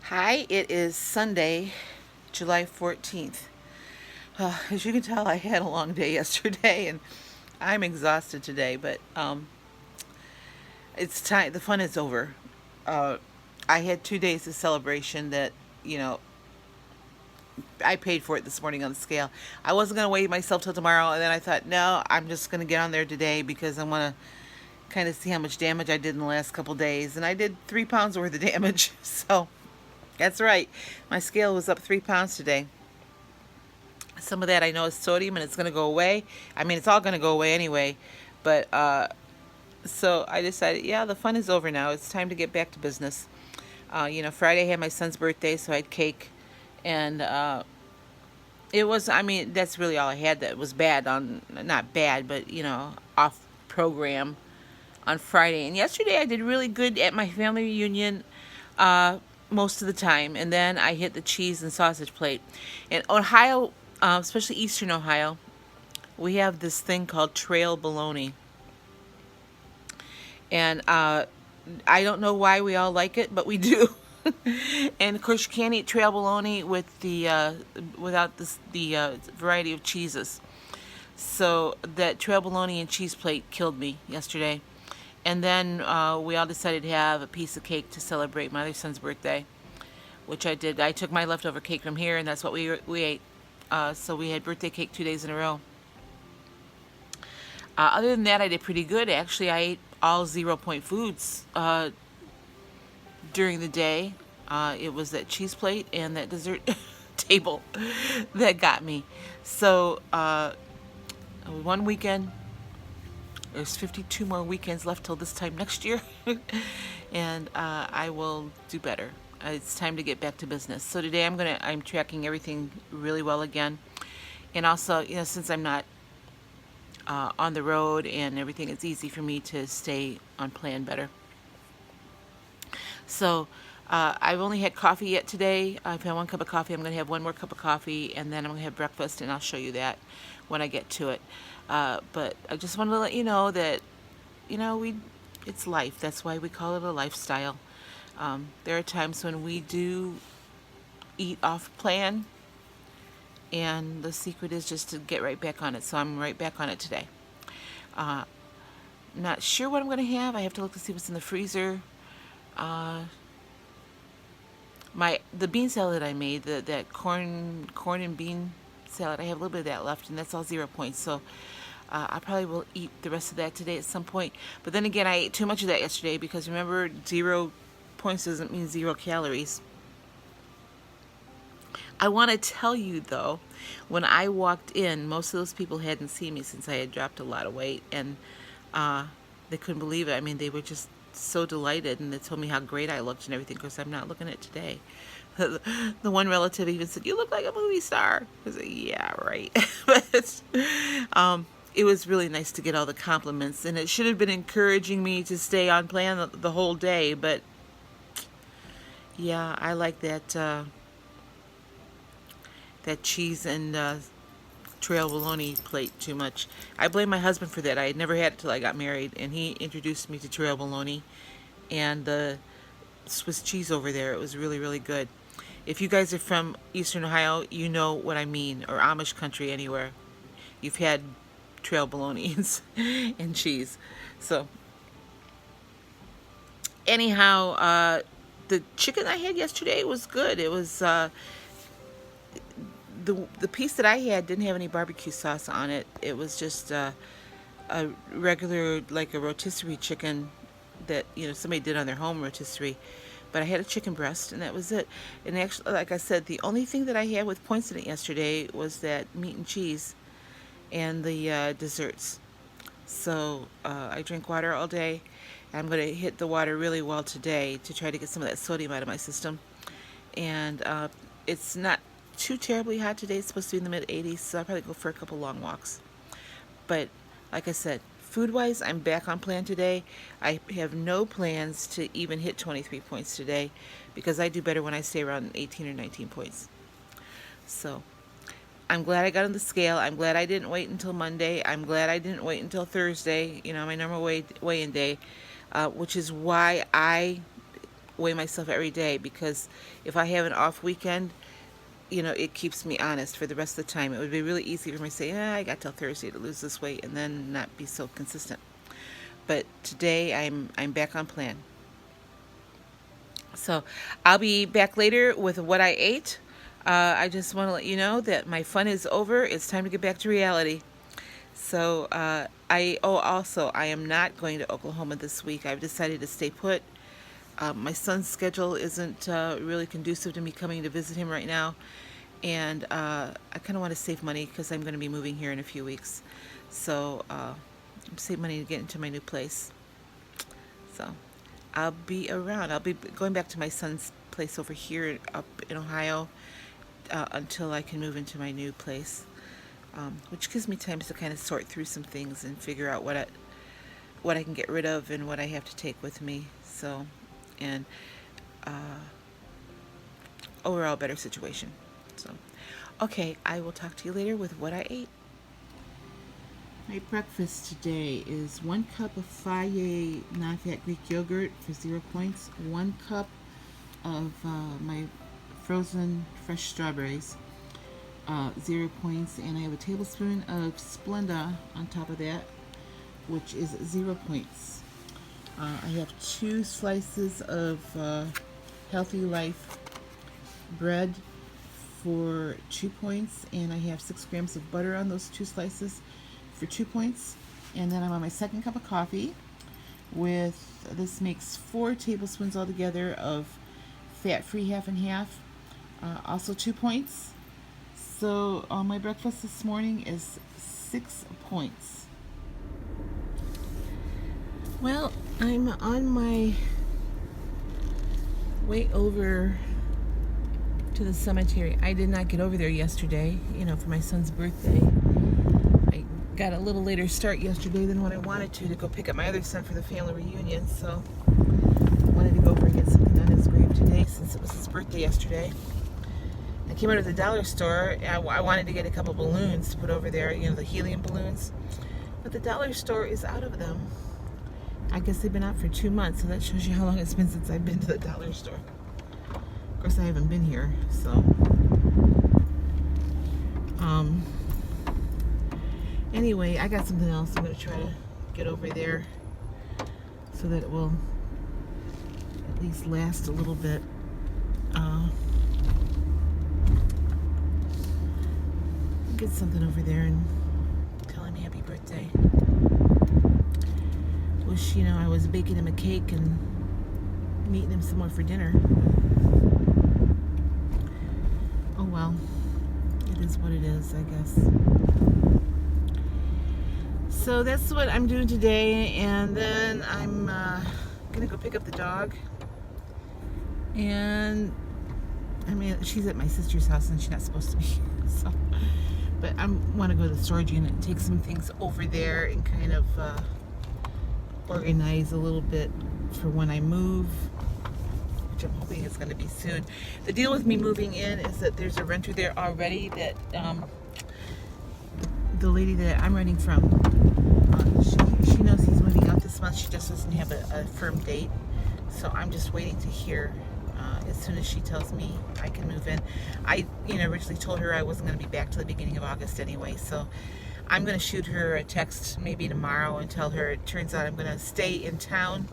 Hi, it is Sunday, July 14th. As you can tell, I had a long day yesterday and I'm exhausted today, but it's time. The fun is over. Uh, I had 2 days of celebration that, you know, I paid for it this morning on the scale. I wasn't going to wait myself till tomorrow, and then I thought, no, I'm just going to get on there today because I want to kind of see how much damage I did in the last couple days. And I did 3 pounds worth of damage. So that's right. My scale was up 3 pounds today. Some of that I know is sodium and it's going to go away. I mean, it's all going to go away anyway. But so I decided, yeah, the fun is over now. It's time to get back to business. Friday I had my son's birthday, so I had cake. And it was, I mean, that's really all I had that was bad on, not bad, but, off program on Friday. And yesterday I did really good at my family reunion. Most of the time, and then I hit the cheese and sausage plate. In Ohio, especially Eastern Ohio, we have this thing called trail bologna, and I don't know why we all like it, but we do. And of course, you can't eat trail bologna with the without the variety of cheeses. So that trail bologna and cheese plate killed me yesterday. And then we all decided to have a piece of cake to celebrate my other son's birthday, which I did. I took my leftover cake from here, and that's what we ate. So we had birthday cake 2 days in a row. Other than that, I did pretty good. Actually, I ate all 0 point foods during the day. It was that cheese plate and that dessert table that got me. So one weekend. There's 52 more weekends left till this time next year, and I will do better. It's time to get back to business. So today I'm tracking everything really well again, and also, since I'm not on the road and everything, it's easy for me to stay on plan better. So I've only had coffee yet today. I've had 1 cup of coffee. I'm going to have 1 more cup of coffee, and then I'm going to have breakfast, and I'll show you that when I get to it. But I just wanted to let you know that, it's life. That's why we call it a lifestyle. There are times when we do eat off plan, and the secret is just to get right back on it. So I'm right back on it today. Not sure what I'm going to have. I have to look to see what's in the freezer. The bean salad I made, that corn and bean salad, I have a little bit of that left, and that's all 0 points. So I probably will eat the rest of that today at some point. But then again, I ate too much of that yesterday because remember, 0 points doesn't mean 0 calories. I want to tell you though, when I walked in, most of those people hadn't seen me since I had dropped a lot of weight, and they couldn't believe it. I mean, they were just so delighted, and they told me how great I looked and everything, because I'm not looking at it today. The one relative even said, "You look like a movie star." I was like, "Yeah, right." But it was really nice to get all the compliments, and it should have been encouraging me to stay on plan the whole day. But yeah, I like that cheese and trail bologna plate too much. I blame my husband for that. I had never had it till I got married, and he introduced me to trail bologna and the Swiss cheese over there. It was really, really good. If you guys are from Eastern Ohio, you know what I mean, or Amish country anywhere. You've had trail bologna and cheese. So anyhow, the chicken I had yesterday was good. It was the piece that I had didn't have any barbecue sauce on it. It was just a regular, like a rotisserie chicken that somebody did on their home rotisserie. But I had a chicken breast, and that was it. And actually, like I said, the only thing that I had with points in it yesterday was that meat and cheese and the desserts. So I drink water all day. I'm going to hit the water really well today to try to get some of that sodium out of my system. And it's not too terribly hot today. It's supposed to be in the mid-80s, so I'll probably go for a couple long walks. But like I said, food-wise, I'm back on plan today. I have no plans to even hit 23 points today because I do better when I stay around 18 or 19 points. So I'm glad I got on the scale. I'm glad I didn't wait until Monday. I'm glad I didn't wait until Thursday, my normal weigh-in day, which is why I weigh myself every day, because if I have an off weekend, it keeps me honest for the rest of the time. It would be really easy for me to say, I got till Thursday to lose this weight, and then not be so consistent. But today I'm back on plan. So I'll be back later with what I ate. I just want to let you know that my fun is over. It's time to get back to reality. So also I am not going to Oklahoma this week. I've decided to stay put. My son's schedule isn't really conducive to me coming to visit him right now, and I kind of want to save money because I'm going to be moving here in a few weeks. So save money to get into my new place. So I'll be around. I'll be going back to my son's place over here up in Ohio until I can move into my new place, which gives me time to kind of sort through some things and figure out what I can get rid of and what I have to take with me. So, and overall better situation. So, okay, I will talk to you later with what I ate. My breakfast today is 1 cup of Faye non-fat Greek yogurt for 0 points, 1 cup of my frozen fresh strawberries, 0 points, and I have a tablespoon of Splenda on top of that, which is 0 points. I have 2 slices of Healthy Life bread for 2 points, and I have 6 grams of butter on those 2 slices for 2 points. And then I'm on my second cup of coffee this makes 4 tablespoons altogether of fat-free half and half, also 2 points. So my breakfast this morning is 6 points. Well, I'm on my way over to the cemetery. I did not get over there yesterday, for my son's birthday. I got a little later start yesterday than what I wanted to go pick up my other son for the family reunion, so I wanted to go over and get something on his grave today since it was his birthday yesterday. I came out of the dollar store. I wanted to get a couple balloons to put over there, the helium balloons, but the dollar store is out of them. I guess they've been out for 2 months, so that shows you how long it's been since I've been to the dollar store. Of course, I haven't been here, so anyway, I got something else I'm going to try to get over there so that it will at least last a little bit. Get something over there and tell him happy birthday. Wish, I was baking him a cake and meeting him somewhere for dinner. Oh well, it is what it is, I guess. So that's what I'm doing today, and then I'm gonna go pick up the dog. And she's at my sister's house and she's not supposed to be here, so. But I want to go to the storage unit and take some things over there and kind of organize a little bit for when I move, which I'm hoping is going to be soon. The deal with me moving in is that there's a renter there already that the lady that I'm renting from, she knows he's moving out this month. She just doesn't have a firm date, so I'm just waiting to hear. As soon as she tells me I can move in. I originally told her I wasn't going to be back till the beginning of August anyway, so I'm going to shoot her a text maybe tomorrow and tell her it turns out I'm going to stay in town.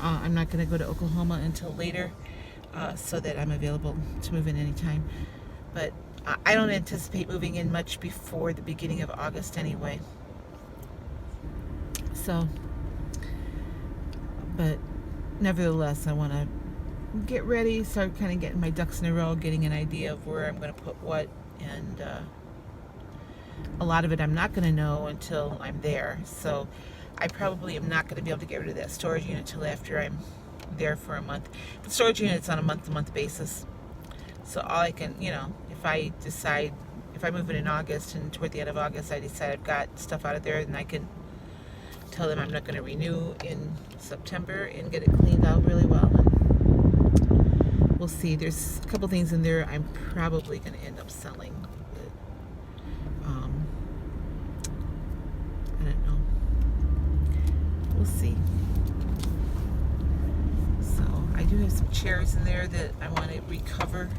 I'm not going to go to Oklahoma until later, so that I'm available to move in anytime. But I don't anticipate moving in much before the beginning of August anyway. So, but nevertheless, I want to get ready, start kind of getting my ducks in a row, getting an idea of where I'm going to put what, and a lot of it I'm not going to know until I'm there, so I probably am not going to be able to get rid of that storage unit until after I'm there for a month. The storage unit's on a month-to-month basis, so all I can, if I move in August and toward the end of August I decide I've got stuff out of there, then I can tell them I'm not going to renew in September and get it cleaned out really well. We'll see. There's a couple things in there I'm probably going to end up selling. But, I don't know. We'll see. So I do have some chairs in there that I want to recover.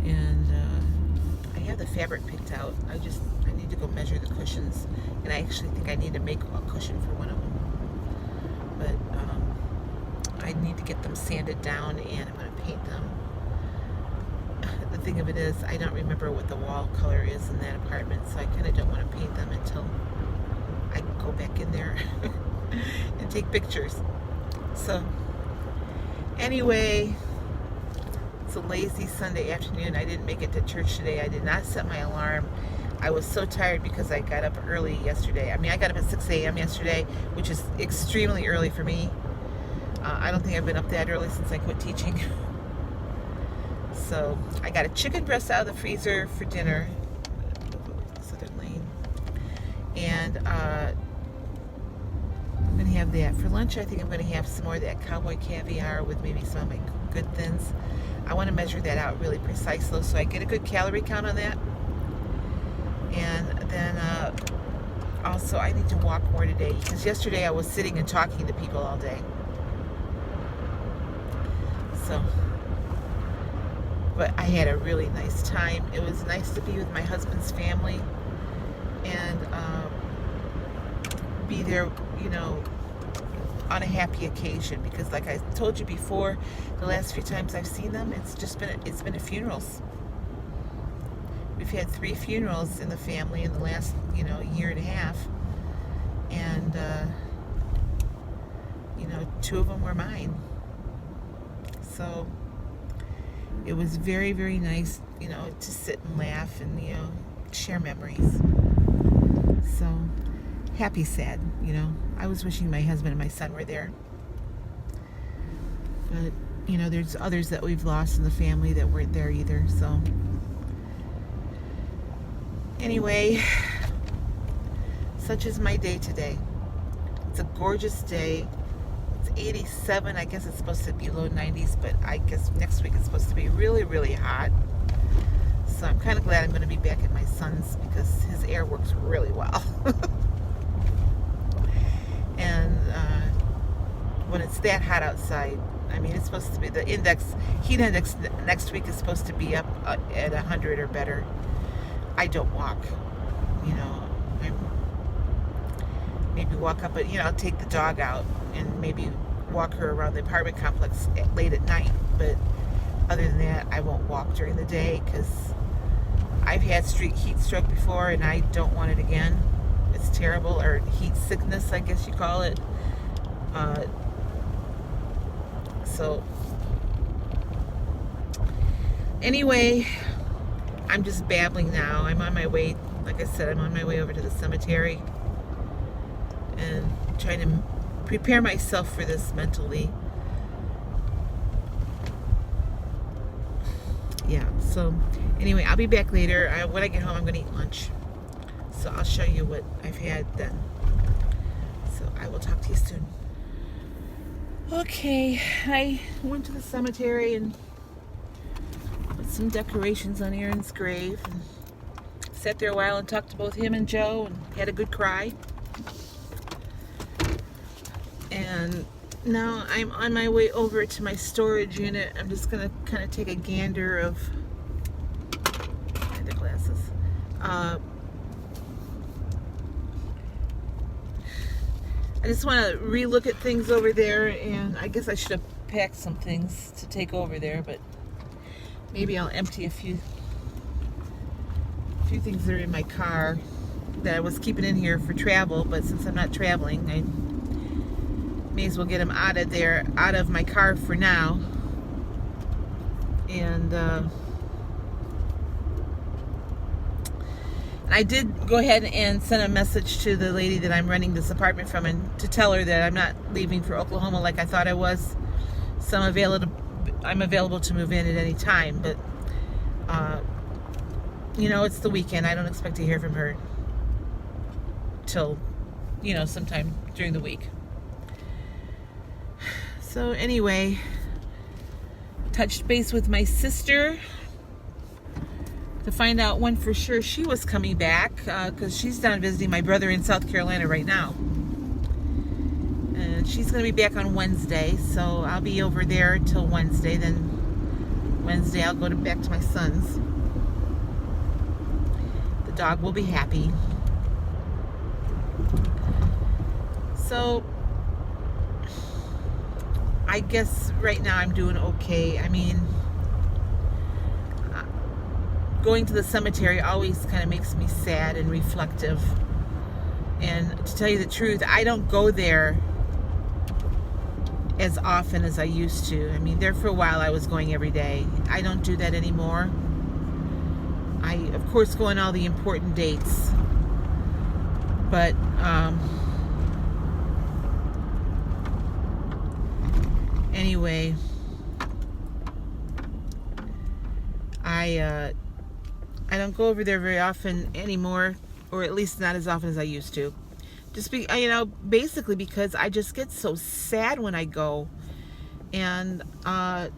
And I have the fabric picked out. I need to go measure the cushions. And I actually think I need to make a cushion for one of them. But I need to get them sanded down, and I'm going to paint them. The thing of it is, I don't remember what the wall color is in that apartment, so I kind of don't want to paint them until I go back in there and take pictures. So anyway, it's a lazy Sunday afternoon. I didn't make it to church today. I did not set my alarm. I was so tired because I got up early yesterday. I mean, I got up at 6 a.m. yesterday, which is extremely early for me. I don't think I've been up that early since I quit teaching. So I got a chicken breast out of the freezer for dinner. Southern Lane. And I'm going to have that. For lunch, I think I'm going to have some more of that cowboy caviar with maybe some of my good thins. I want to measure that out really precisely so I get a good calorie count on that. And then also I need to walk more today, because yesterday I was sitting and talking to people all day. So, but I had a really nice time. It was nice to be with my husband's family and be there, you know, on a happy occasion, because like I told you before, the last few times I've seen them, it's been at funerals. We've had 3 funerals in the family in the last, year and a half, and 2 of them were mine. So it was very, very nice, to sit and laugh and share memories. So happy, sad, I was wishing my husband and my son were there. But, there's others that we've lost in the family that weren't there either. So anyway, such is my day today. It's a gorgeous day. It's 87. I guess it's supposed to be low 90s, but I guess next week it's supposed to be really, really hot. So I'm kind of glad I'm going to be back at my son's, because his air works really well. And when it's that hot outside, I mean, it's supposed to be, the heat index next week is supposed to be up at 100 or better. I don't walk, I maybe walk up, but I'll take the dog out and maybe walk her around the apartment complex late at night. But other than that, I won't walk during the day, because I've had heat stroke before and I don't want it again. It's terrible, or heat sickness, I guess you call it. So anyway, I'm just babbling now. I'm on my way, like I said, I'm on my way over to the cemetery and trying to prepare myself for this mentally. Yeah, so anyway, I'll be back later. When I get home, I'm going to eat lunch. So I'll show you what I've had then. So I will talk to you soon. Okay, I went to the cemetery and put some decorations on Aaron's grave, and sat there a while and talked to both him and Joe and had a good cry. And now I'm on my way over to my storage unit. I'm just going to kind of take a gander of the glasses. I just want to re-look at things over there, and I guess I should have packed some things to take over there, but maybe I'll empty a few things that are in my car that I was keeping in here for travel, but since I'm not traveling, I may as well get them out of my car for now. And I did go ahead and send a message to the lady that I'm renting this apartment from, and to tell her that I'm not leaving for Oklahoma like I thought I was. So I'm available to move in at any time, but it's the weekend. I don't expect to hear from her till sometime during the week. So anyway, touched base with my sister to find out when for sure she was coming back, because she's down visiting my brother in South Carolina right now. And and she's going to be back on Wednesday, so I'll be over there till Wednesday. Then Wednesday I'll go back to my son's. The dog will be happy. So I guess right now I'm doing okay. I mean, going to the cemetery always kind of makes me sad and reflective. And to tell you the truth, I don't go there as often as I used to. I mean, there for a while I was going every day. I don't do that anymore. I, of course, go on all the important dates. But, anyway, I don't go over there very often anymore, or at least not as often as I used to. Just basically because I just get so sad when I go, and I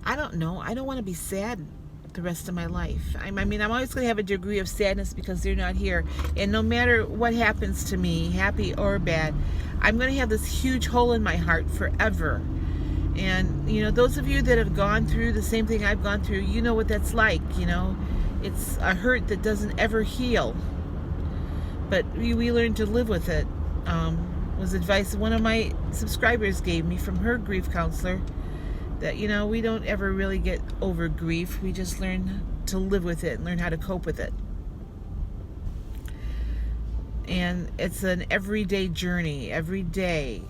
don't know. I don't want to be sad the rest of my life. I mean, I'm always going to have a degree of sadness because they're not here, and no matter what happens to me, happy or bad, I'm going to have this huge hole in my heart forever. And, those of you that have gone through the same thing I've gone through, you know what that's like, It's a hurt that doesn't ever heal. But we learn to live with it. Was advice one of my subscribers gave me from her grief counselor, that, we don't ever really get over grief. We just learn to live with it and learn how to cope with it. And it's an everyday journey. Every day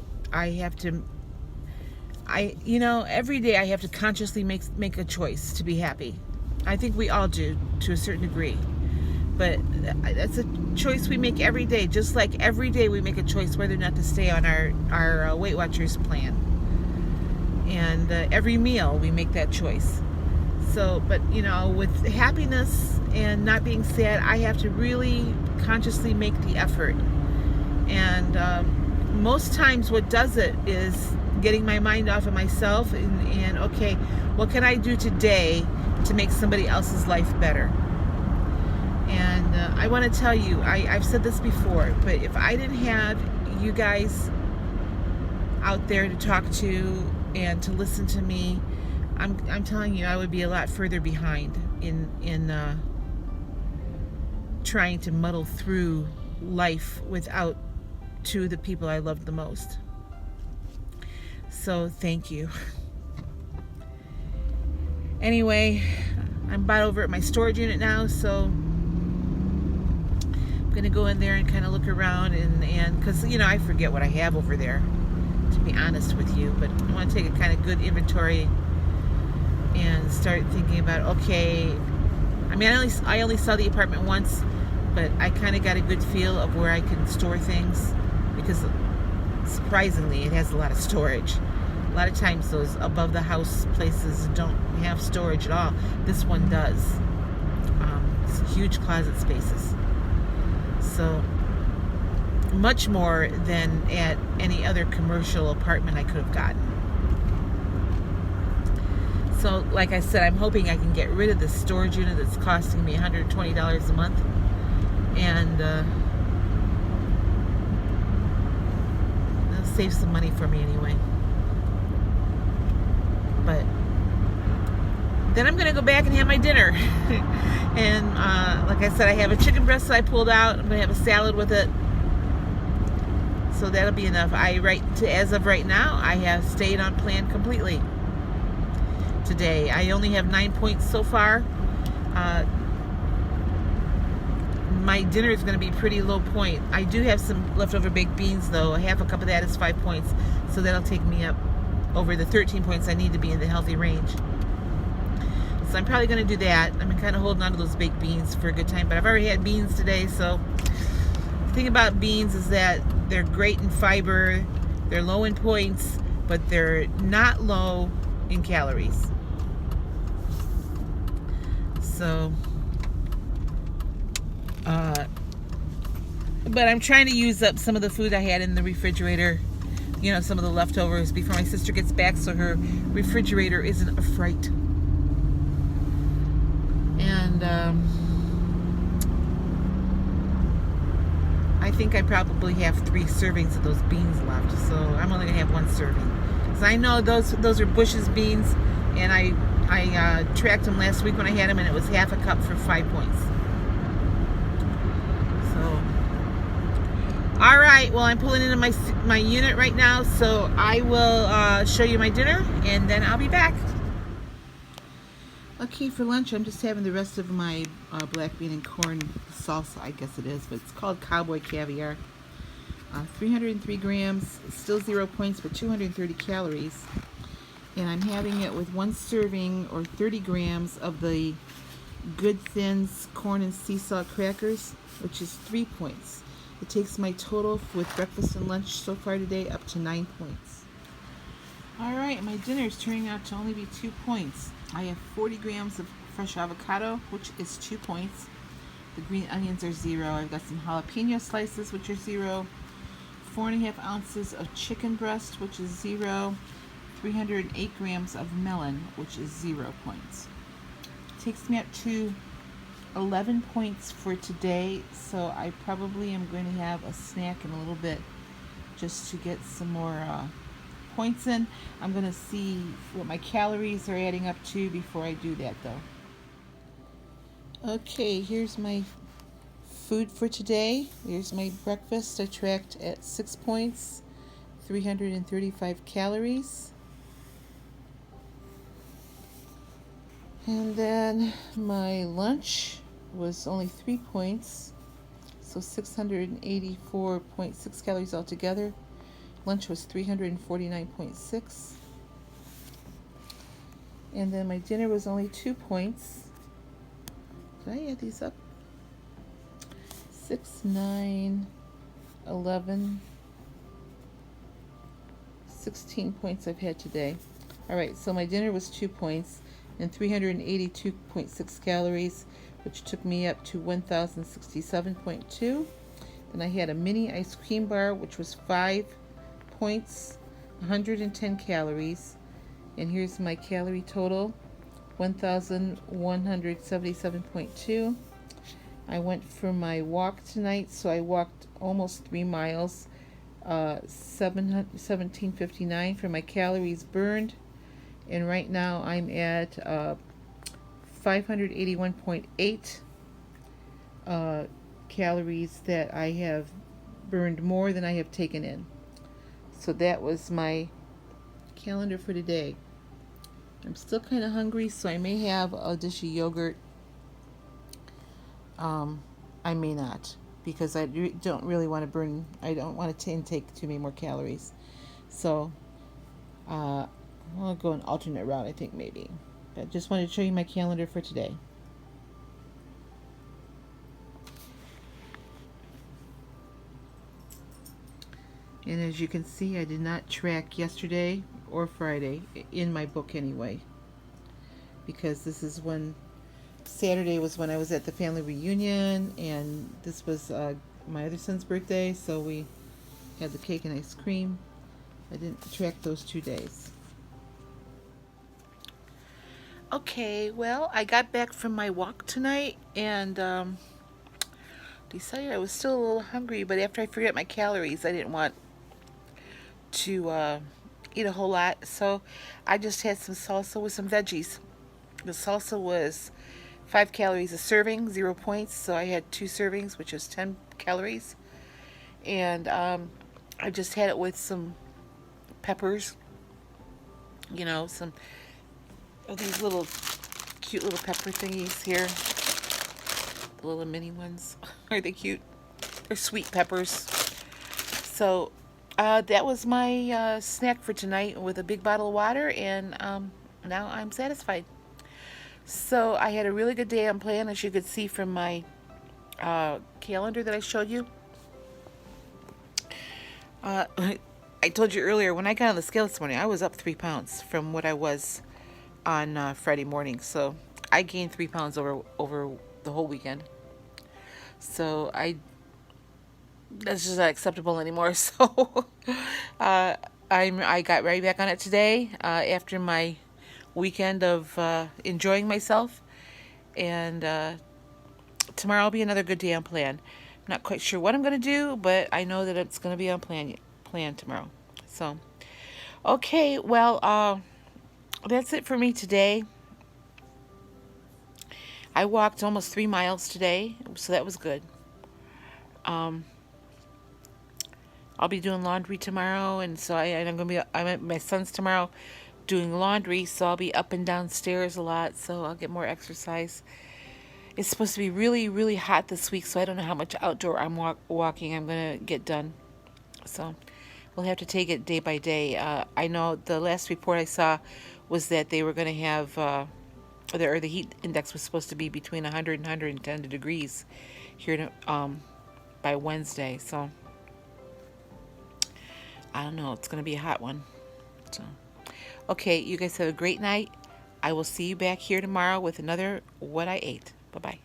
every day I have to consciously make a choice to be happy. I think we all do to a certain degree. But that's a choice we make every day, just like every day we make a choice whether or not to stay on our Weight Watchers plan. And every meal we make that choice. So, but with happiness and not being sad, I have to really consciously make the effort. And most times what does it is getting my mind off of myself and okay, what can I do today to make somebody else's life better? And I want to tell you, I've said this before, but if I didn't have you guys out there to talk to and to listen to me, I'm telling you, I would be a lot further behind in trying to muddle through life without two of the people I loved the most. So thank you. Anyway, I'm about over at my storage unit now, so I'm gonna go in there and kind of look around and because I forget what I have over there, to be honest with you. But I want to take a kind of good inventory and start thinking about, okay, I mean, I only saw the apartment once, but I kind of got a good feel of where I can store things, because surprisingly it has a lot of storage. A lot of times those above the house places don't have storage at all. This one does. It's huge closet spaces. So much more than at any other commercial apartment I could have gotten. So like I said, I'm hoping I can get rid of this storage unit that's costing me $120 a month, and it'll save some money for me anyway. But then I'm gonna go back and have my dinner. And like I said, I have a chicken breast that I pulled out. I'm gonna have a salad with it, so that'll be enough. As of right now, I have stayed on plan completely today. I only have 9 points so far. My dinner is going to be pretty low point. I do have some leftover baked beans though. A half a cup of that is 5 points, so that'll take me up over the 13 points I need to be in the healthy range. So I'm probably going to do that. I'm kind of holding on to those baked beans for a good time, but I've already had beans today. So the thing about beans is that they're great in fiber, they're low in points, but they're not low in calories. So but I'm trying to use up some of the food I had in the refrigerator, some of the leftovers, before my sister gets back, so her refrigerator isn't a fright. And I think I probably have 3 servings of those beans left, so I'm only gonna have 1 serving. Cause I know those are Bush's beans, and I tracked them last week when I had them, and it was half a cup for 5 points. So, all right. Well, I'm pulling into my unit right now, so I will show you my dinner, and then I'll be back. Okay, for lunch, I'm just having the rest of my black bean and corn salsa, I guess it is, but it's called Cowboy Caviar. 303 grams, still 0 points, but 230 calories. And I'm having it with 1 serving, or 30 grams, of the Good Thins corn and sea salt crackers, which is 3 points. It takes my total with breakfast and lunch so far today up to 9 points. Alright, my dinner is turning out to only be 2 points. I have 40 grams of fresh avocado, which is 2 points. The green onions are 0. I've got some jalapeno slices, which are 0. 4.5 ounces of chicken breast, which is 0. 308 grams of melon, which is 0 points. It takes me up to 11 points for today, so I probably am going to have a snack in a little bit just to get some more points in. I'm going to see what my calories are adding up to before I do that, though. Okay, here's my food for today. Here's my breakfast. I tracked at 6 points, 335 calories. And then my lunch was only 3 points, so 684.6 calories altogether. Lunch was 349.6. And then my dinner was only 2 points. Did I add these up? 6, 9, 11, 16 points I've had today. Alright, so my dinner was 2 points and 382.6 calories, which took me up to 1,067.2. Then I had a mini ice cream bar, which was 5 points, 110 calories. And here's my calorie total, 1,177.2. I went for my walk tonight, so I walked almost 3 miles, 1759 for my calories burned. And right now I'm at 581.8 calories that I have burned more than I have taken in. So that was my calendar for today. I'm still kind of hungry, so I may have a dish of yogurt. I may not, because I don't really want to burn, I don't want to intake too many more calories. So I'll go an alternate route, I think, maybe. But just wanted to show you my calendar for today. And as you can see, I did not track yesterday or Friday, in my book anyway, because this is when Saturday was when I was at the family reunion, and this was my other son's birthday, so we had the cake and ice cream. I didn't track those 2 days. Okay, well, I got back from my walk tonight and decided I was still a little hungry, but after I forget my calories, I didn't want to eat a whole lot, so I just had some salsa with some veggies. The salsa was 5 calories a serving, 0 points, so I had 2 servings, which is 10 calories. And I just had it with some peppers, you know, some of these little cute little pepper thingies here, the little mini ones. Are they cute? They're sweet peppers. So that was my snack for tonight, with a big bottle of water, and now I'm satisfied. So I had a really good day on plan, as you could see from my calendar that I showed you. I told you earlier, when I got on the scale this morning, I was up 3 pounds from what I was on Friday morning. So I gained 3 pounds over the whole weekend. So that's just not acceptable anymore. So I got right back on it today after my weekend of enjoying myself, and tomorrow will be another good day on plan. Not quite sure what I'm going to do, but I know that it's going to be on plan tomorrow. So, okay, well, that's it for me today. I walked almost 3 miles today, so that was good. Um, I'll be doing laundry tomorrow, and so I'm gonna be. I'm at my son's tomorrow, doing laundry, so I'll be up and downstairs a lot. So I'll get more exercise. It's supposed to be really, really hot this week, so I don't know how much outdoor walking I'm gonna get done. So we'll have to take it day by day. I know the last report I saw was that they were gonna have. The heat index was supposed to be between 100 and 110 degrees here by Wednesday. So I don't know. It's going to be a hot one. So, okay, you guys have a great night. I will see you back here tomorrow with another What I Ate. Bye bye.